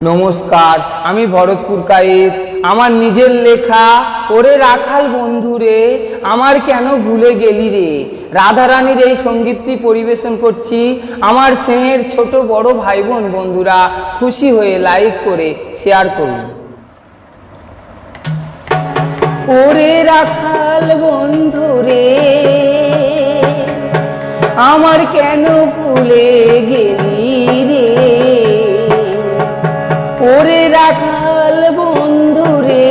নমস্কার, আমি ভরতপুর কায়েত। আমার নিজের লেখা ওরে রাখাল বন্ধুরে আমার কেন ভুলে গেলি রে, রাধারানীর এই সঙ্গীতটি পরিবেশন করছি। আমার স্নেহের ছোট বড় ভাই বোন বন্ধুরা খুশি হয়ে লাইক করে শেয়ার করুন। ওরে রাখাল বন্ধুরে আমার কেন ভুলে গেলি রে, ওরে রাখাল বন্ধুরে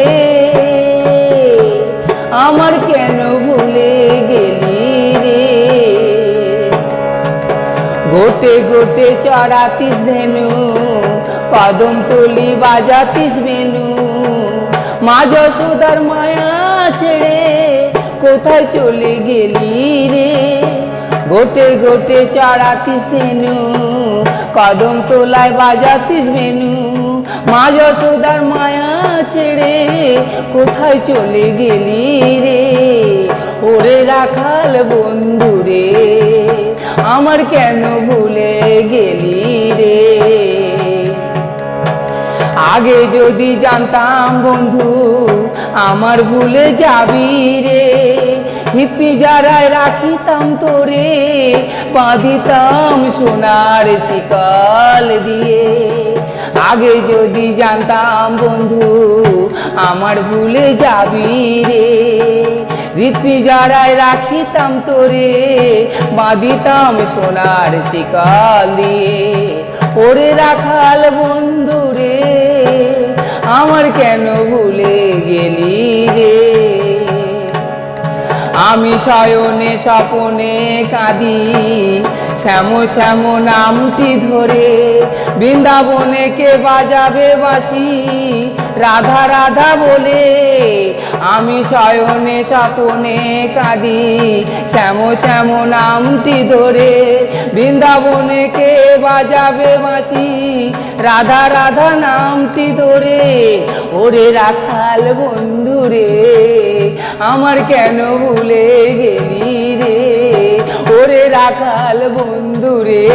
আমার কেন ভুলে গেলি রে। গোটে গোটে চড়াতিস ধেনু, কদম তলি বাজাতিস বেনু, মা যশোদার মায়া ছেড়ে কোথায় চলে গেলি রে। গোটে গোটে চড়াতিস ধেনু, কদম তোলায় বাজাতিস বেনু, মা যশোদার মায়া ছেড়ে কোথায় চলে গেলি রে। ওরে রাখাল বন্ধুরে আমার কেন ভুলে গেলি রে। আগে যদি জানতাম বন্ধু আমার ভুলে যাবি রে, হিপি যারায় রাখিতাম তোরে, বাঁধিতাম সোনার শিকল দিয়ে। আগে যদি জানতাম বন্ধু আমার ভুলে যাবি রে, হিপি যারায় রাখিতাম তোরে, বাঁধিতাম সোনার শিকল দিয়ে। ওরে রাখাল বন্ধুরে আমার কেন ভুলে গেলি রে। আমি শয়নে স্বপনে কাঁদি শ্যাম শ্যাম নামটি ধরে, বৃন্দাবনে কে বাজাবে বাঁশি রাধা রাধা বলে। আমি শয়নে স্বপনে কাঁদি শ্যাম শ্যাম নামটি ধরে, বৃন্দাবনে কে বাজাবে বাঁশি রাধা রাধা নামটি ধরে। ওরে রাখাল বন্ধুরে আমার কেন ভুলে গেলি রে, ওরে রাখাল বন্ধুরে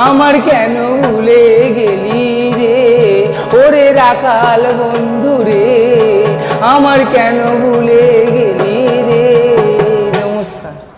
আমার কেন ভুলে গেলি রে। ওরে রাখাল বন্ধুরে আমার কেন ভুলে গেলি।